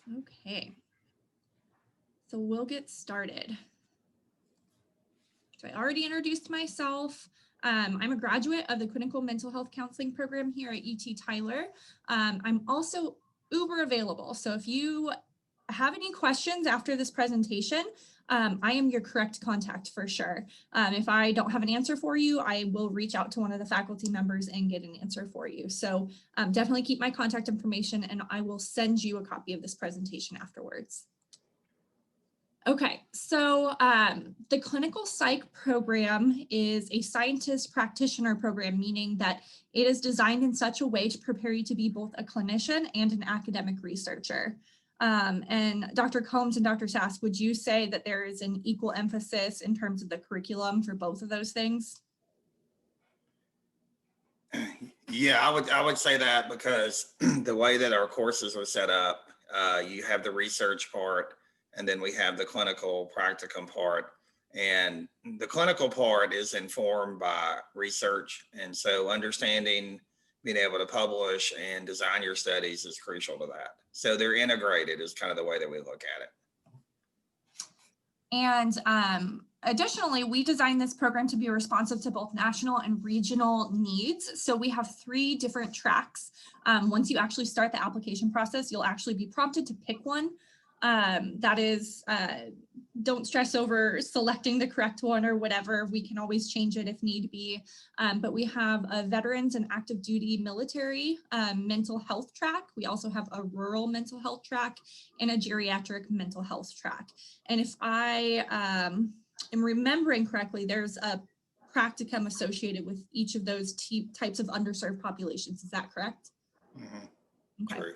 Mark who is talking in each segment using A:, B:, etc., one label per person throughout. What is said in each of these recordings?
A: Okay, so we'll get started. So I already introduced myself. I'm a graduate of the Clinical Mental Health Counseling Program here at UT Tyler. I'm also uber available. So if you have any questions after this presentation, I am your correct contact for sure. If I don't have an answer for you, I will reach out to one of the faculty members and get an answer for you. So definitely keep my contact information and I will send you a copy of this presentation afterwards. Okay, so the clinical psych program is a scientist practitioner program, meaning that it is designed in such a way to prepare you to be both a clinician and an academic researcher. And Dr. Combs and Dr. Sass, would you say that there is an equal emphasis in terms of the curriculum for both of those things?
B: Yeah, I would say that because the way that our courses are set up, you have the research part, and then we have the clinical practicum part. And the clinical part is informed by research. And so understanding, being able to publish and design your studies is crucial to that. So they're integrated is kind of the way that we look at it.
A: And additionally, we designed this program to be responsive to both national and regional needs. So we have 3 different tracks. Once you actually start the application process, you'll actually be prompted to pick one. That is, don't stress over selecting the correct one or whatever. We can always change it if need be. But we have a veterans and active duty military mental health track. We also have a rural mental health track and a geriatric mental health track. And if I am remembering correctly, there's a practicum associated with each of those types of underserved populations. Is that correct?
B: Mm-hmm. Okay. True.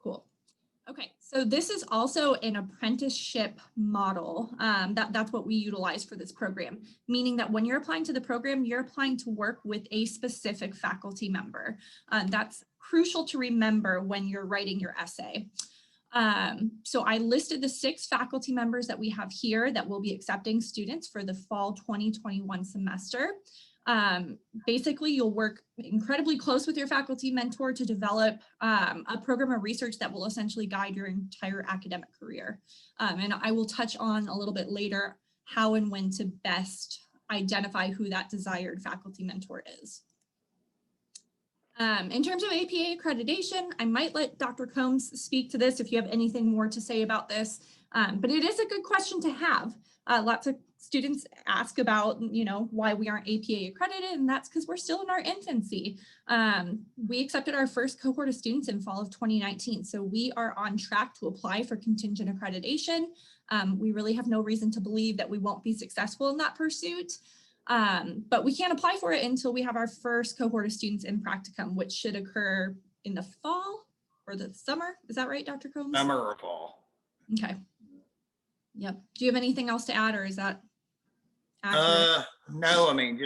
A: Cool. Okay, so this is also an apprenticeship model. That's what we utilize for this program, meaning that when you're applying to the program, you're applying to work with a specific faculty member. That's crucial to remember when you're writing your essay. So I listed the 6 faculty members that we have here that will be accepting students for the fall 2021 semester. Basically, you'll work incredibly close with your faculty mentor to develop a program of research that will essentially guide your entire academic career. And I will touch on a little bit later how and when to best identify who that desired faculty mentor is. In terms of APA accreditation, I might let Dr. Combs speak to this if you have anything more to say about this, but it is a good question to have. Lots of students ask about, why we aren't APA accredited, and that's because we're still in our infancy. We accepted our first cohort of students in fall of 2019, so we are on track to apply for contingent accreditation. We really have no reason to believe that we won't be successful in that pursuit. But we can't apply for it until we have our first cohort of students in practicum, which should occur in the fall or the summer. Is that right, Dr. Combs?
B: Summer or fall.
A: Okay. Yep. Do you have anything else to add, or is that accurate?
B: No, I mean,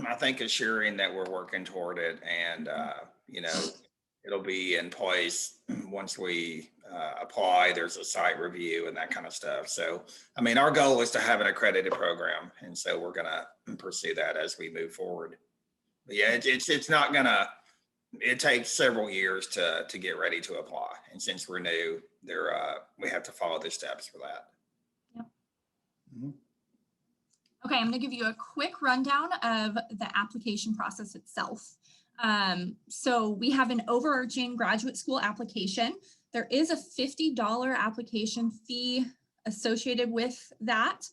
B: I think assuring that we're working toward it, and it'll be in place once we apply. There's a site review and that kind of stuff. So, I mean, our goal is to have an accredited program, and so we're gonna pursue that as we move forward. But yeah, it's not gonna. It takes several years to get ready to apply, and since we're new, we have to follow the steps for that.
A: Yep. Mm-hmm. Okay, I'm going to give you a quick rundown of the application process itself. So we have an overarching graduate school application. There is a $50 application fee associated with that.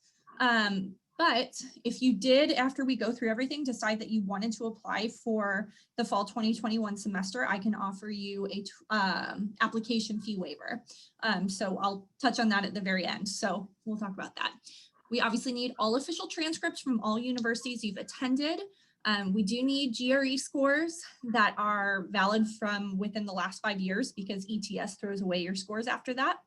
A: But if you did, after we go through everything, decide that you wanted to apply for the fall 2021 semester, I can offer you a application fee waiver. So I'll touch on that at the very end. So we'll talk about that. We obviously need all official transcripts from all universities you've attended. We do need GRE scores that are valid from within the last 5 years because ETS throws away your scores after that.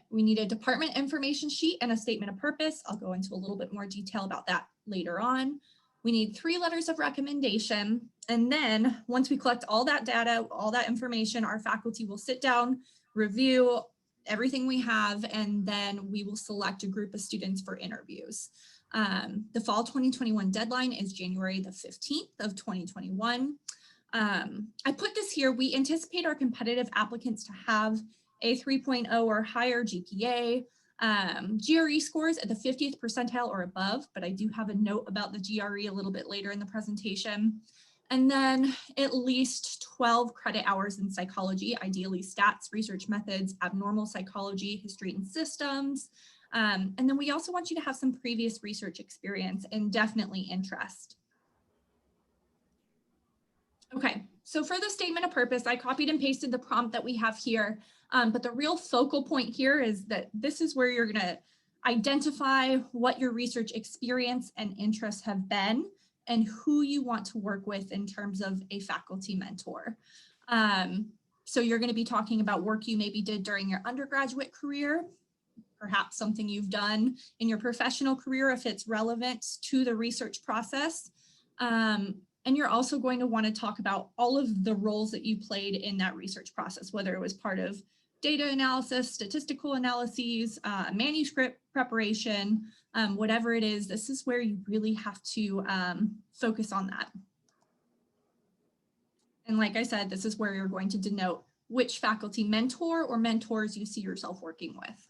A: We need a department information sheet and a statement of purpose. I'll go into a little bit more detail about that later on. We need 3 letters of recommendation. And then once we collect all that data, all that information, our faculty will sit down, review everything we have, and then we will select a group of students for interviews. The fall 2021 deadline is January the 15th of 2021. I put this here. We anticipate our competitive applicants to have a 3.0 or higher GPA, GRE scores at the 50th percentile or above, but I do have a note about the GRE a little bit later in the presentation. And then at least 12 credit hours in psychology, ideally stats, research methods, abnormal psychology, history and systems. And then we also want you to have some previous research experience and definitely interest. Okay, so for the statement of purpose, I copied and pasted the prompt that we have here, but the real focal point here is that this is where you're gonna identify what your research experience and interests have been and who you want to work with in terms of a faculty mentor. So you're gonna be talking about work you maybe did during your undergraduate career, perhaps something you've done in your professional career if it's relevant to the research process. And you're also going to want to talk about all of the roles that you played in that research process, whether it was part of data analysis, statistical analyses, manuscript preparation, whatever it is. This is where you really have to focus on that. And like I said, this is where you're going to denote which faculty mentor or mentors you see yourself working with.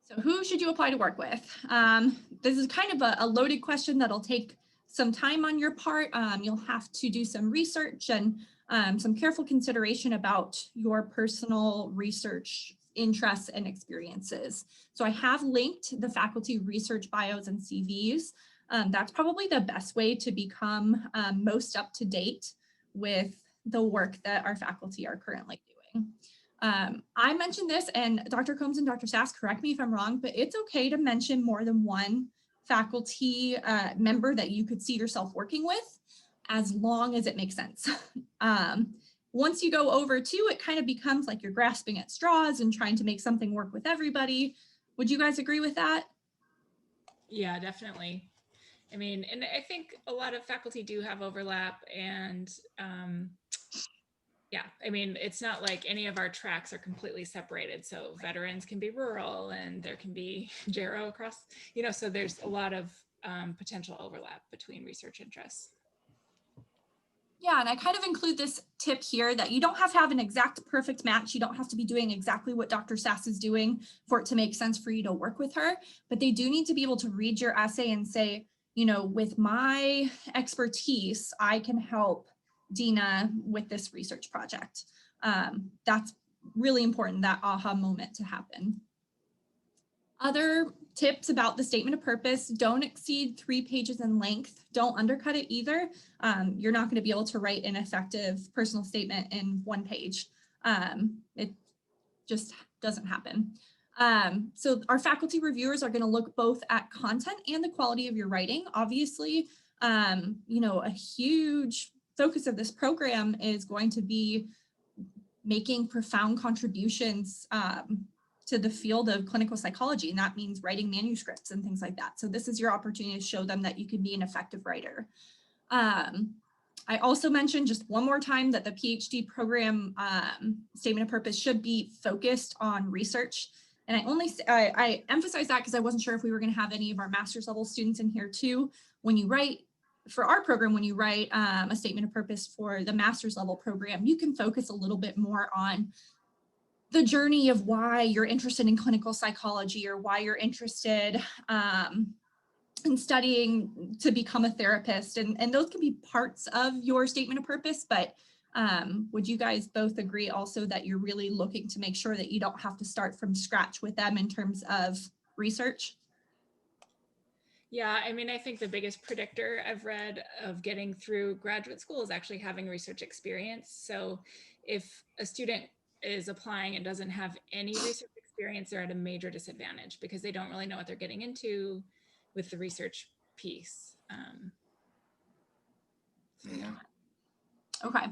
A: So who should you apply to work with? This is kind of a loaded question that'll take some time on your part. You'll have to do some research and some careful consideration about your personal research interests and experiences. So I have linked the faculty research bios and CVs. That's probably the best way to become most up to date with the work that our faculty are currently doing. I mentioned this, and Dr. Combs and Dr. Sass, correct me if I'm wrong, but it's okay to mention more than one faculty member that you could see yourself working with, as long as it makes sense. Once you go over two, it kind of becomes like you're grasping at straws and trying to make something work with everybody. Would you guys agree with that?
C: Yeah, definitely. I mean, and I think a lot of faculty do have overlap, and yeah, I mean, it's not like any of our tracks are completely separated. So veterans can be rural and there can be Gero across, you know, so there's a lot of potential overlap between research interests.
A: Yeah, and I kind of include this tip here that you don't have to have an exact perfect match. You don't have to be doing exactly what Dr. Sass is doing for it to make sense for you to work with her, but they do need to be able to read your essay and say, you know, with my expertise, I can help Dina with this research project. That's really important, that aha moment to happen. Other tips about the statement of purpose: don't exceed 3 pages in length. Don't undercut it either. You're not going to be able to write an effective personal statement in 1 page. It just doesn't happen. So our faculty reviewers are going to look both at content and the quality of your writing. Obviously, you know, a huge focus of this program is going to be making profound contributions to the field of clinical psychology, and that means writing manuscripts and things like that. So this is your opportunity to show them that you can be an effective writer. I also mentioned just one more time that the PhD program statement of purpose should be focused on research. And I emphasize that because I wasn't sure if we were going to have any of our master's level students in here too. When you write for our program, when you write a statement of purpose for the master's level program, you can focus a little bit more on the journey of why you're interested in clinical psychology or why you're interested in studying to become a therapist. And those can be parts of your statement of purpose, but would you guys both agree also that you're really looking to make sure that you don't have to start from scratch with them in terms of research?
C: Yeah, I mean, I think the biggest predictor I've read of getting through graduate school is actually having research experience. So if a student is applying and doesn't have any research experience, they're at a major disadvantage because they don't really know what they're getting into with the research piece. So yeah.
A: Okay.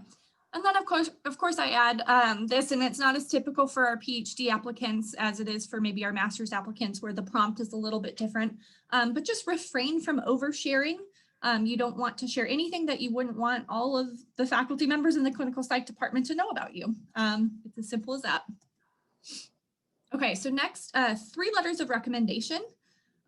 A: And then of course I add this, and it's not as typical for our PhD applicants as it is for maybe our master's applicants, where the prompt is a little bit different, but just refrain from oversharing. You don't want to share anything that you wouldn't want all of the faculty members in the clinical psych department to know about you. It's as simple as that. Okay, so next, 3 letters of recommendation.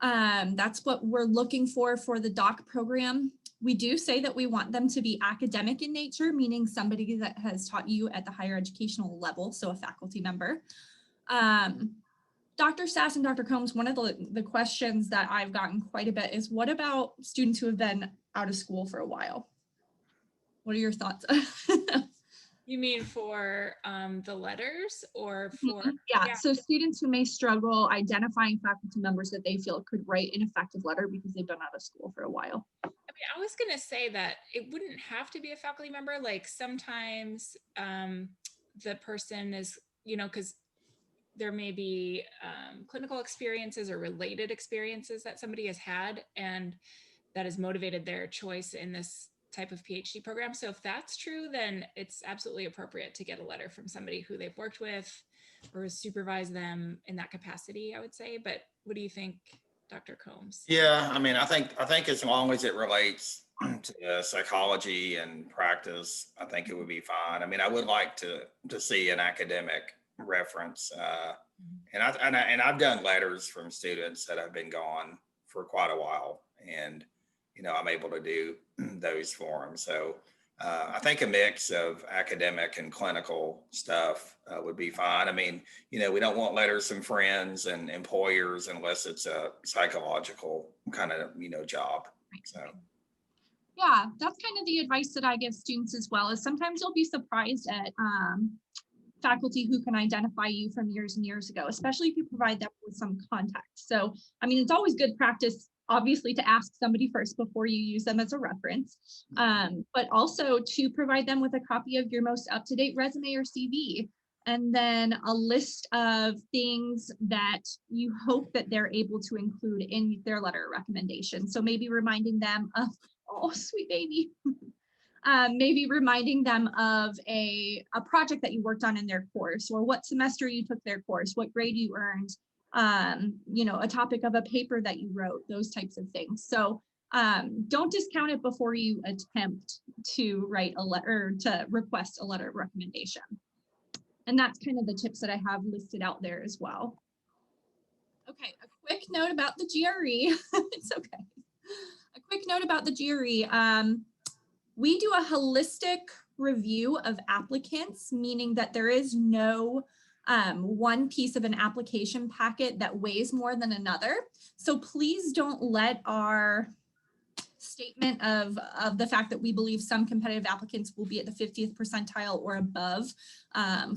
A: That's what we're looking for the doc program. We do say that we want them to be academic in nature, meaning somebody that has taught you at the higher educational level, so a faculty member. Dr. Sass and Dr. Combs, one of the questions that I've gotten quite a bit is, what about students who have been out of school for a while? What are your thoughts?
C: You mean for the letters or for?
A: Yeah, so students who may struggle identifying faculty members that they feel could write an effective letter because they've been out of school for a while.
C: I mean, I was going to say that it wouldn't have to be a faculty member. Like sometimes the person is, you know, because there may be clinical experiences or related experiences that somebody has had, and that has motivated their choice in this type of PhD program. So if that's true, then it's absolutely appropriate to get a letter from somebody who they've worked with or has supervised them in that capacity, I would say. But what do you think, Dr. Combs?
B: Yeah, I mean, I think as long as it relates to psychology and practice, I think it would be fine. I mean, I would like to see an academic reference, and I've done letters from students that have been gone for quite a while, and you know, I'm able to do those for them. So I think a mix of academic and clinical stuff would be fine. I mean, you know, we don't want letters from friends and employers unless it's a psychological kind of, you know, job. So.
A: Yeah, that's kind of the advice that I give students as well, is sometimes you'll be surprised at faculty who can identify you from years and years ago, especially if you provide them with some context. So, I mean, it's always good practice, obviously, to ask somebody first before you use them as a reference, but also to provide them with a copy of your most up-to-date resume or CV, and then a list of things that you hope that they're able to include in their letter of recommendation. So maybe reminding them of, oh, sweet baby. Maybe reminding them of a project that you worked on in their course, or what semester you took their course, what grade you earned, you know, a topic of a paper that you wrote, those types of things. So don't discount it before you attempt to write a letter, to request a letter of recommendation. And that's kind of the tips that I have listed out there as well. Okay, a quick note about the GRE. It's okay. A quick note about the GRE. We do a holistic review of applicants, meaning that there is no one piece of an application packet that weighs more than another. So please don't let our statement of the fact that we believe some competitive applicants will be at the 50th percentile or above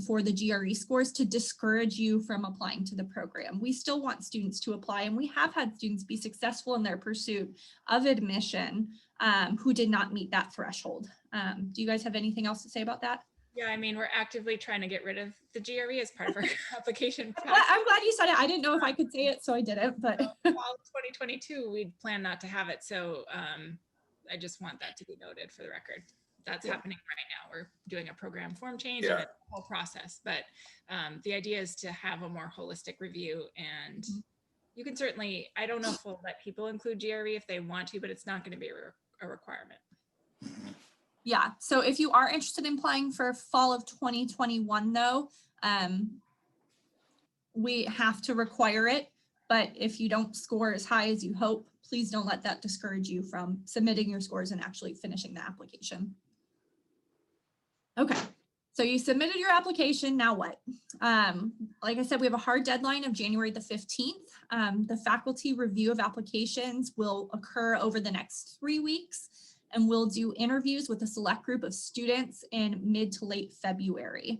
A: for the GRE scores to discourage you from applying to the program. We still want students to apply, and we have had students be successful in their pursuit of admission who did not meet that threshold. Do you guys have anything else to say about that?
C: Yeah, I mean, we're actively trying to get rid of the GRE as part of our application
A: I'm
C: process.
A: glad you said it. I didn't know if I could say it, so I didn't, but.
C: Fall of 2022, we plan not to have it. So I just want that to be noted for the record. That's happening right now. We're doing a program form change and it's a whole process, but the idea is to have a more holistic review, and you can certainly, I don't know if we'll let people include GRE if they want to, but it's not going to be a requirement.
A: Yeah, so if you are interested in applying for fall of 2021 though, we have to require it, but if you don't score as high as you hope, please don't let that discourage you from submitting your scores and actually finishing the application. Okay, so you submitted your application, now what? Like I said, we have a hard deadline of January the 15th. The faculty review of applications will occur over the next 3 weeks, and we'll do interviews with a select group of students in mid to late February.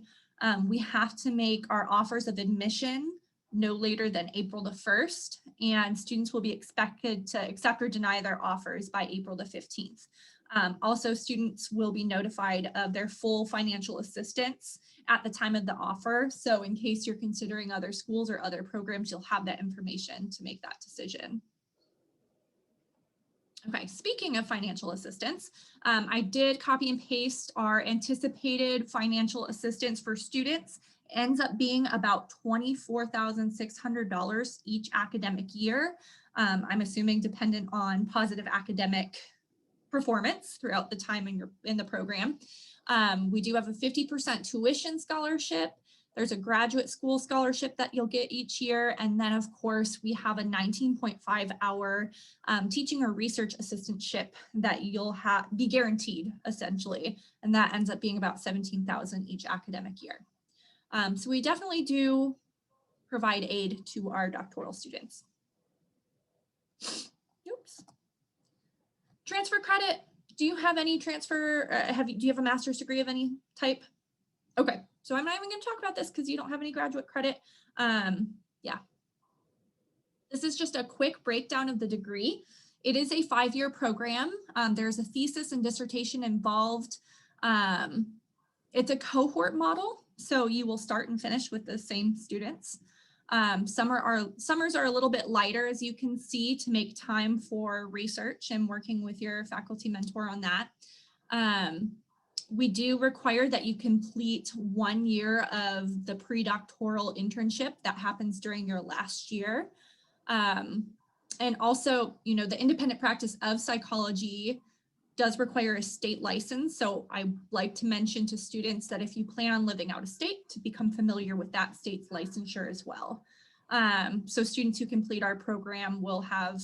A: We have to make our offers of admission no later than April the 1st, and students will be expected to accept or deny their offers by April the 15th. Also, students will be notified of their full financial assistance at the time of the offer. So in case you're considering other schools or other programs, you'll have that information to make that decision. Okay, speaking of financial assistance, I did copy and paste our anticipated financial assistance for students. Ends up being about $24,600 each academic year. I'm assuming dependent on positive academic performance throughout the time in the program. We do have a 50% tuition scholarship, There's a graduate school scholarship that you'll get each year. And then of course, we have a 19.5 hour teaching or research assistantship that you'll be guaranteed essentially. And that ends up being about $17,000 each academic year. So we definitely do provide aid to our doctoral students. Oops. Transfer credit. Do you have any transfer? Do you have a master's degree of any type? Okay, so I'm not even going to talk about this because you don't have any graduate credit. Yeah. This is just a quick breakdown of the degree. It is a 5-year program. There's a thesis and dissertation involved. It's a cohort model, so you will start and finish with the same students. Summers are a little bit lighter, as you can see, to make time for research and working with your faculty mentor on that. We do require that you complete 1 year of the pre-doctoral internship that happens during your last year. And also, you know, the independent practice of psychology does require a state license. So I like to mention to students that if you plan on living out of state, to become familiar with that state's licensure as well. So students who complete our program will have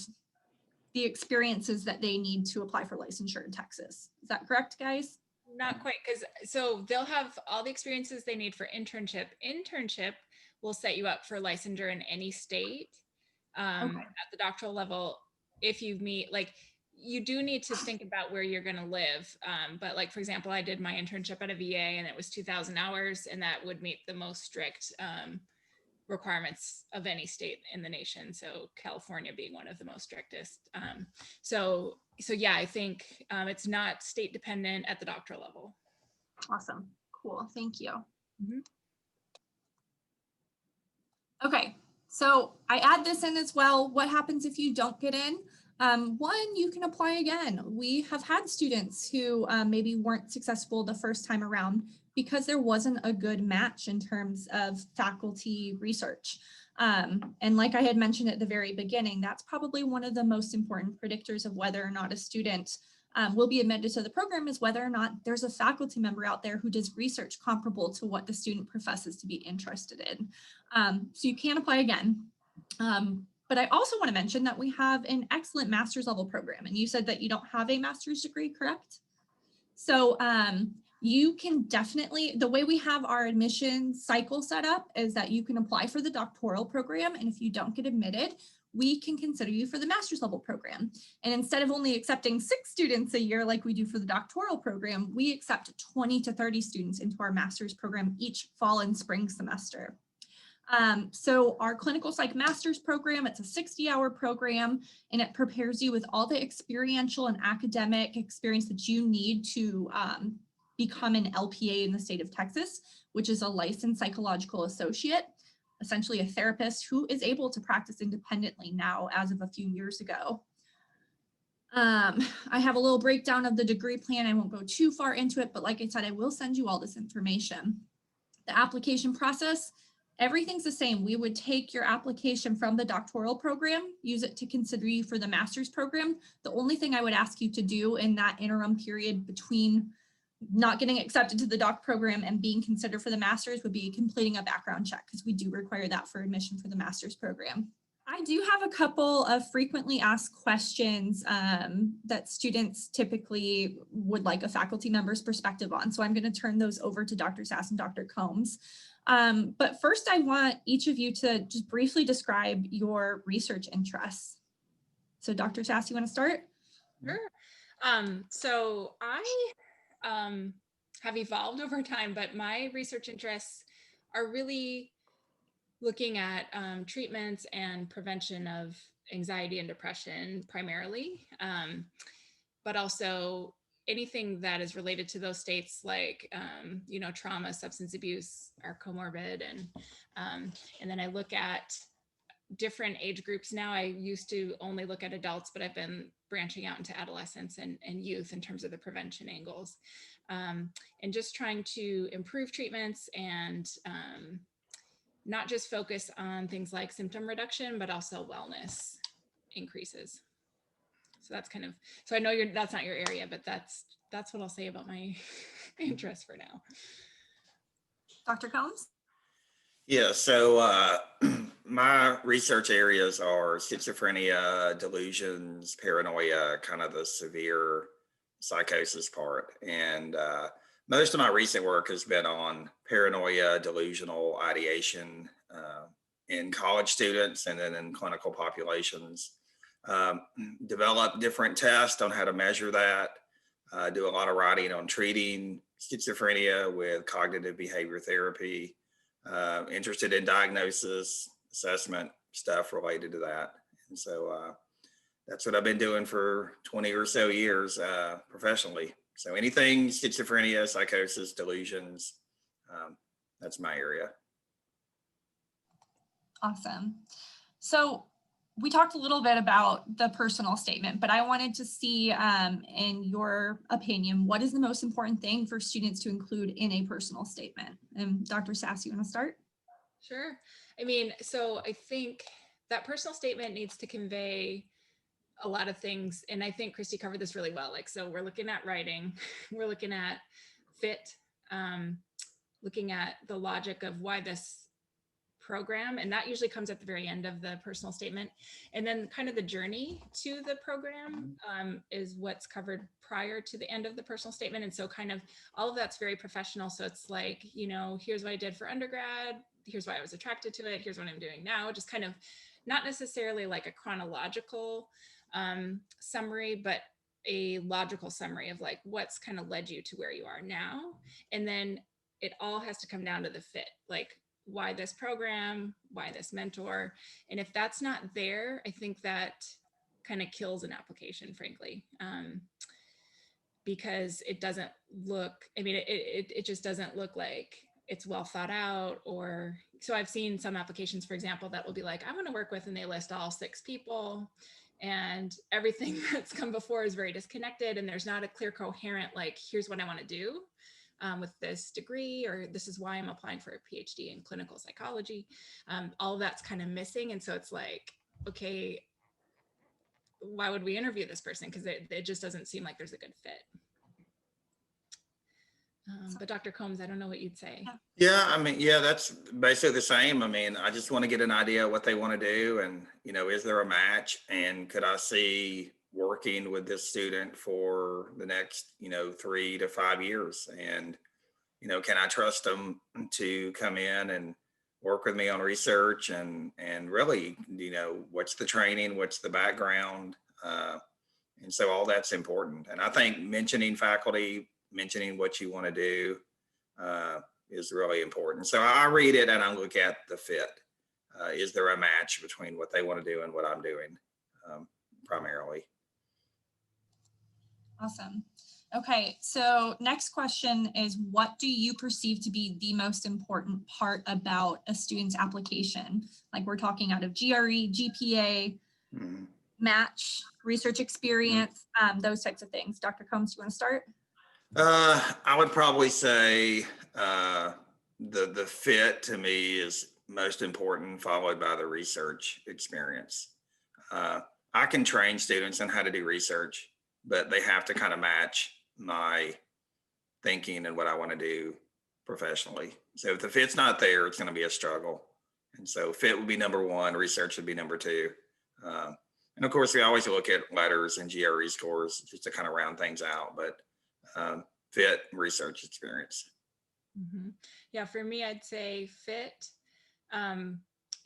A: the experiences that they need to apply for licensure in Texas. Is that correct, guys?
C: Not quite, because so they'll have all the experiences they need for internship. Internship will set you up for licensure in any state.
A: Okay.
C: At the doctoral level, if you meet, like, you do need to think about where you're going to live. But like, for example, I did my internship at a VA and it was 2,000 hours, and that would meet the most strict requirements of any state in the nation. So California being one of the most strictest. So yeah, I think it's not state dependent at the doctoral level.
A: Awesome. Cool. Thank you.
C: Mm-hmm.
A: Okay. So I add this in as well. What happens if you don't get in? One, you can apply again. We have had students who maybe weren't successful the first time around because there wasn't a good match in terms of faculty research. And like I had mentioned at the very beginning, that's probably one of the most important predictors of whether or not a student will be admitted to the program, is whether or not there's a faculty member out there who does research comparable to what the student professes to be interested in. So you can apply again. But I also want to mention that we have an excellent master's level program, and you said that you don't have a master's degree, correct? So you can definitely, the way we have our admission cycle set up is that you can apply for the doctoral program, and if you don't get admitted, we can consider you for the master's level program. And instead of only accepting 6 students a year like we do for the doctoral program, we accept 20 to 30 students into our master's program each fall and spring semester. So our clinical psych master's program, it's a 60-hour program, and it prepares you with all the experiential and academic experience that you need to become an LPA in the state of Texas, which is a licensed psychological associate, essentially a therapist who is able to practice independently now as of a few years ago. I have a little breakdown of the degree plan. I won't go too far into it, but like I said, I will send you all this information. The application process, everything's the same. We would take your application from the doctoral program, use it to consider you for the master's program. The only thing I would ask you to do in that interim period between not getting accepted to the doc program and being considered for the master's would be completing a background check, because we do require that for admission for the master's program. I do have a couple of frequently asked questions that students typically would like a faculty member's perspective on. So I'm going to turn those over to Dr. Sass and Dr. Combs. But first, I want each of you to just briefly describe your research interests. So Dr. Sass, you want to start?
C: Sure. So I have evolved over time, but my research interests are really looking at treatments and prevention of anxiety and depression primarily, but also anything that is related to those states, like you know, trauma, substance abuse are comorbid, and then I look at different age groups now. I used to only look at adults, but I've been branching out into adolescents and youth in terms of the prevention angles, and just trying to improve treatments and not just focus on things like symptom reduction, but also wellness increases. So that's kind of, so I know that's not your area, but that's what I'll say about my interest for now.
A: Dr. Combs?
B: Yeah, so my research areas are schizophrenia, delusions, paranoia, kind of the severe psychosis part. And most of my recent work has been on paranoia, delusional ideation in college students and then in clinical populations. Um, Develop different tests on how to measure that. Do a lot of writing on treating schizophrenia with cognitive behavior therapy. Interested in diagnosis, assessment, stuff related to that. And so that's what I've been doing for 20 or so years professionally. So anything schizophrenia, psychosis, delusions, that's my area.
A: Awesome. So we talked a little bit about the personal statement, but I wanted to see, in your opinion, what is the most important thing for students to include in a personal statement? And Dr. Sass, you want to start?
C: Sure. I mean, so I think that personal statement needs to convey a lot of things. And I think Christy covered this really well. Like, so we're looking at writing, we're looking at fit, looking at the logic of why this program, and that usually comes at the very end of the personal statement. And then kind of the journey to the program is what's covered prior to the end of the personal statement. And so kind of all of that's very professional. So it's like, you know, here's what I did for undergrad, here's why I was attracted to it, here's what I'm doing now, just kind of not necessarily like a chronological summary, but a logical summary of like what's kind of led you to where you are now. And then it all has to come down to the fit, like why this program, why this mentor. And if that's not there, I think that kind of kills an application, frankly, because it doesn't look, I mean, it just doesn't look like it's well thought out. Or so I've seen some applications, for example, that will be like, I want to work with, and they list all 6 people, and everything that's come before is very disconnected, and there's not a clear, coherent, like, here's what I want to do with this degree, or this is why I'm applying for a PhD in clinical psychology. All of that's kind of missing. And so it's like, okay, why would we interview this person? Because it just doesn't seem like there's a good fit. But Dr. Combs, I don't know what you'd say.
B: Yeah, I mean, yeah, that's basically the same. I mean, I just want to get an idea of what they want to do, and, you know, is there a match, and could I see working with this student for the next, you know, 3 to 5 years? And, you know, can I trust them to come in and work with me on research, and really, you know, what's the training, what's the background? And so all that's important. And I think mentioning faculty, mentioning what you want to do is really important. So I read it and I look at the fit. Is there a match between what they want to do and what I'm doing primarily?
A: Awesome. Okay, so next question is, what do you perceive to be the most important part about a student's application? Like, we're talking out of GRE, GPA, match, research experience, those types of things. Dr. Combs, do you want to start?
B: I would probably say the fit to me is most important, followed by the research experience. I can train students on how to do research, but they have to kind of match my thinking and what I want to do professionally. So if the fit's not there, it's going to be a struggle. And so fit would be number 1, research would be number 2. And of course, we always look at letters and GRE scores just to kind of round things out, but fit, research experience.
C: Yeah, for me, I'd say fit. And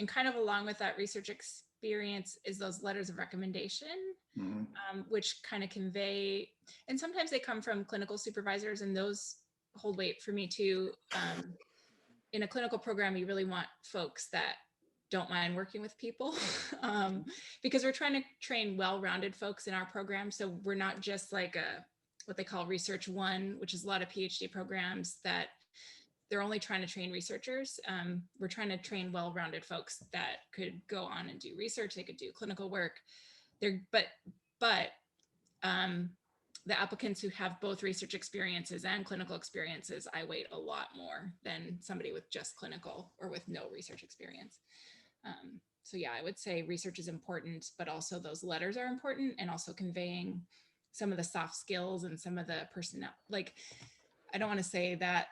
C: kind of along with that research experience is those letters of recommendation, which kind of convey, and sometimes they come from clinical supervisors, and those hold weight for me too. In a clinical program, you really want folks that don't mind working with people because we're trying to train well-rounded folks in our program. So we're not just like what they call Research 1, which is a lot of PhD programs that they're only trying to train researchers. We're trying to train well-rounded folks that could go on and do research. They could do clinical work. But the applicants who have both research experiences and clinical experiences, I weight a lot more than somebody with just clinical or with no research experience. So yeah, I would say research is important, but also those letters are important, and also conveying some of the soft skills and some of the personnel. Like, I don't want to say that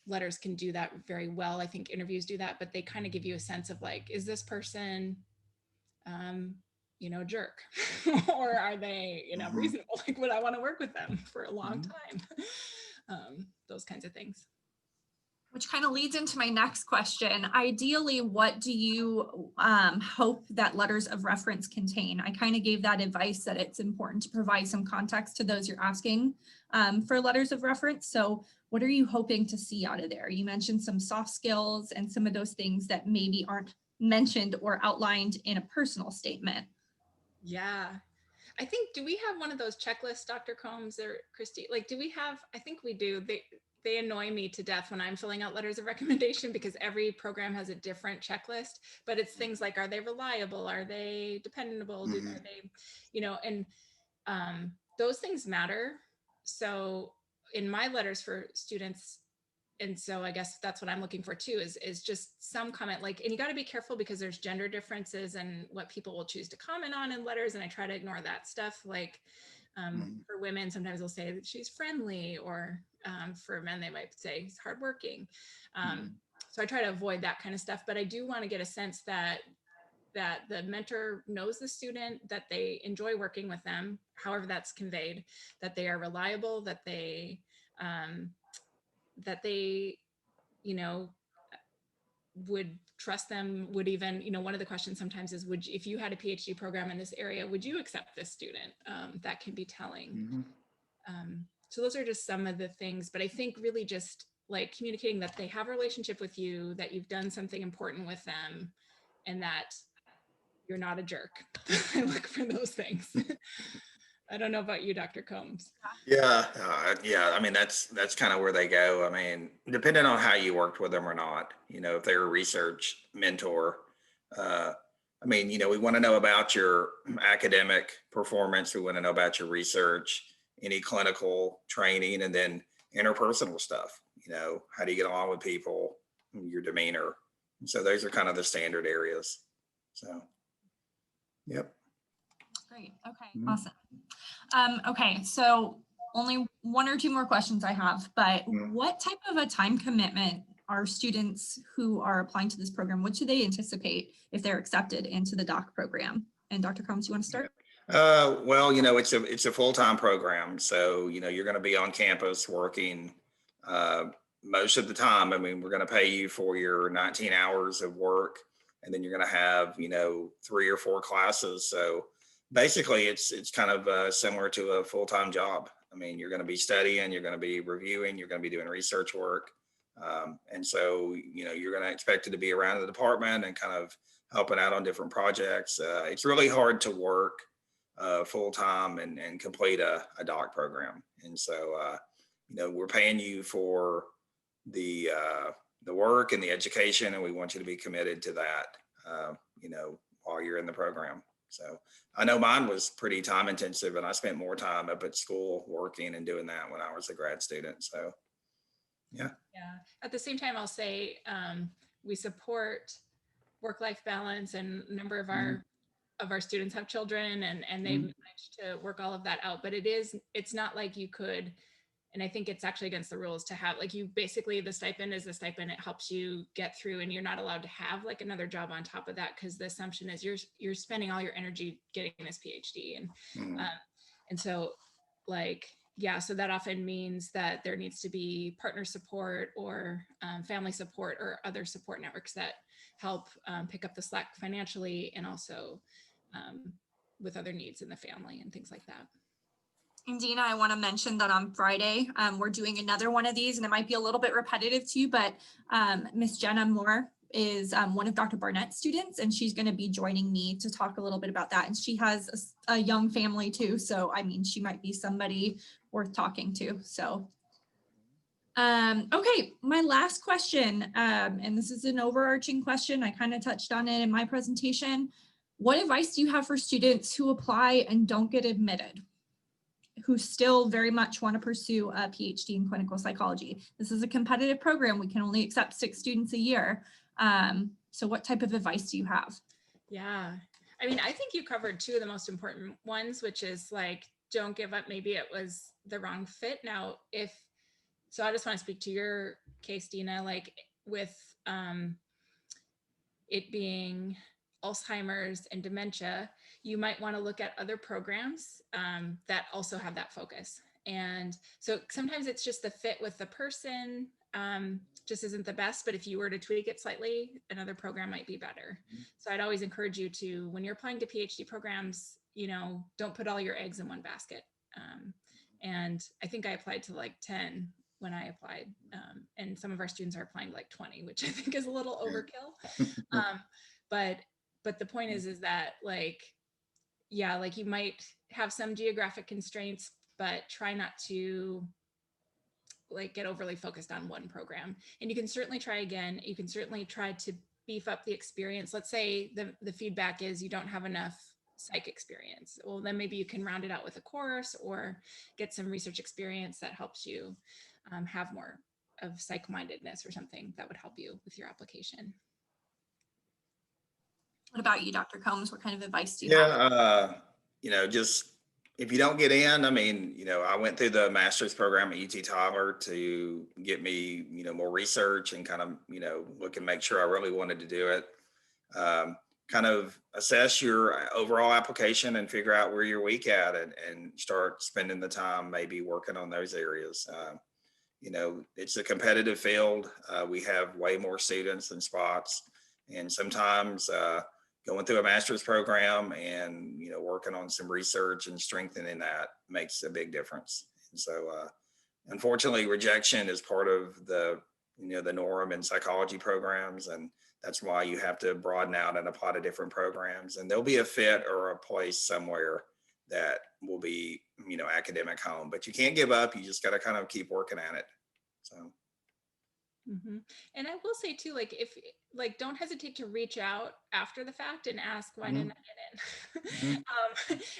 C: letters can do that very well. I think interviews do that, but they kind of give you a sense of like, is this person, a jerk? Or are they, reasonable? Like, would I want to work with them for a long time? Those kinds of things.
A: Which kind of leads into my next question. Ideally, what do you hope that letters of reference contain? I kind of gave that advice that it's important to provide some context to those you're asking for letters of reference. So what are you hoping to see out of there? You mentioned some soft skills and some of those things that maybe aren't mentioned or outlined in a personal statement.
C: Yeah. I think, do we have one of those checklists, Dr. Combs or Christy? Like, do we have, I think we do. They annoy me to death when I'm filling out letters of recommendation because every program has a different checklist, but it's things like, are they reliable? Are they dependable? Are they, and those things matter. So in my letters for students, and so I guess that's what I'm looking for too, is just some comment like, and you got to be careful because there's gender differences and what people will choose to comment on in letters. And I try to ignore that stuff. Like for women, sometimes they'll say that she's friendly, or for men, they might say he's hardworking. So I try to avoid that kind of stuff, but I do want to get a sense that the mentor knows the student, that they enjoy working with them, however that's conveyed, that they are reliable, that they, would trust them, would even, one of the questions sometimes is, if you had a PhD program in this area, would you accept this student? That can be telling. So those are just some of the things, but I think really just like communicating that they have a relationship with you, that you've done something important with them, and that you're not a jerk. I look for those things. I don't know about you, Dr. Combs.
B: Yeah. I mean, that's kind of where they go. I mean, depending on how you worked with them or not, if they're a research mentor, I mean, we want to know about your academic performance. We want to know about your research, any clinical training, and then interpersonal stuff. How do you get along with people, your demeanor. So those are kind of the standard areas. So, yep.
A: Great. Okay. Awesome. Okay. So only one or two more questions I have, but what type of a time commitment are students who are applying to this program? What should they anticipate if they're accepted into the doc program? And Dr. Combs, you want to start?
B: Well, it's a full-time program. So, you're going to be on campus working most of the time. I mean, we're going to pay you for your 19 hours of work, and then you're going to have, 3 or 4 classes. So basically it's kind of similar to a full-time job. I mean, you're going to be studying, you're going to be reviewing, you're going to be doing research work. And so, you're going to expect it to be around the department and kind of helping out on different projects. It's really hard to work full-time and complete a doc program. And so, we're paying you for the work and the education, and we want you to be committed to that, while you're in the program. So I know mine was pretty time intensive, and I spent more time up at school working and doing that when I was a grad student. So, yeah.
C: Yeah. At the same time, I'll say we support work-life balance, and a number of our students have children, and they've managed to work all of that out. But it's not like you could, and I think it's actually against the rules to have, like, you basically, the stipend is the stipend. It helps you get through, and you're not allowed to have like another job on top of that, because the assumption is you're spending all your energy getting this PhD. And so, like, yeah, so that often means that there needs to be partner support or family support or other support networks that help pick up the slack financially, and also with other needs in the family and things like that.
A: And Dina, I want to mention that on Friday, we're doing another one of these, and it might be a little bit repetitive to you, but Miss Jenna Moore is one of Dr. Barnett's students, and she's going to be joining me to talk a little bit about that. And she has a young family too. So, I mean, she might be somebody worth talking to. So, okay, my last question, and this is an overarching question. I kind of touched on it in my presentation. What advice do you have for students who apply and don't get admitted, who still very much want to pursue a PhD in clinical psychology? This is a competitive program. We can only accept 6 students a year. So what type of advice do you have?
C: Yeah, I mean, I think you covered 2 of the most important ones, which is like, don't give up. Maybe it was the wrong fit. Now, if so I just want to speak to your case, Dina, like with it being Alzheimer's and dementia, you might want to look at other programs that also have that focus. And so sometimes it's just the fit with the person just isn't the best, but if you were to tweak it slightly, another program might be better. So I'd always encourage you to, when you're applying to PhD programs, you know, don't put all your eggs in one basket. And I think I applied to like 10 when I applied, and some of our students are applying to like 20, which I think is a little overkill. But the point is that like, yeah, like you might have some geographic constraints, but try not to like get overly focused on one program. And you can certainly try again. You can certainly try to beef up the experience. Let's say the feedback is you don't have enough psych experience. Well, then maybe you can round it out with a course or get some research experience that helps you have more of psych-mindedness or something that would help you with your application.
A: What about you, Dr. Combs? What kind of advice do you have?
B: Yeah, you know, just if you don't get in, I mean, you know, I went through the master's program at UT Tyler to get me, you know, more research and kind of, you know, look and make sure I really wanted to do it. Kind of assess your overall application and figure out where you're weak at and start spending the time maybe working on those areas. You know, it's a competitive field. We have way more students than spots. And sometimes going through a master's program and, you know, working on some research and strengthening that makes a big difference. And so unfortunately, rejection is part of the, you know, the norm in psychology programs. And that's why you have to broaden out and apply to different programs. And there'll be a fit or a place somewhere that will be, you know, academic home, but you can't give up. You just got to kind of keep working at it. So.
C: Mm-hmm. And I will say too, like if like don't hesitate to reach out after the fact and ask why didn't I get in.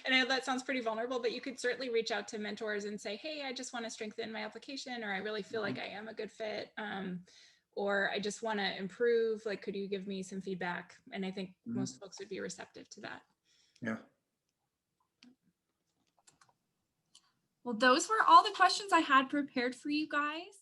C: And I know that sounds pretty vulnerable, but you could certainly reach out to mentors and say, hey, I just want to strengthen my application, or I really feel like I am a good fit, or I just want to improve, like could you give me some feedback? And I think most folks would be receptive to that.
B: Yeah.
A: Well, those were all the questions I had prepared for you guys.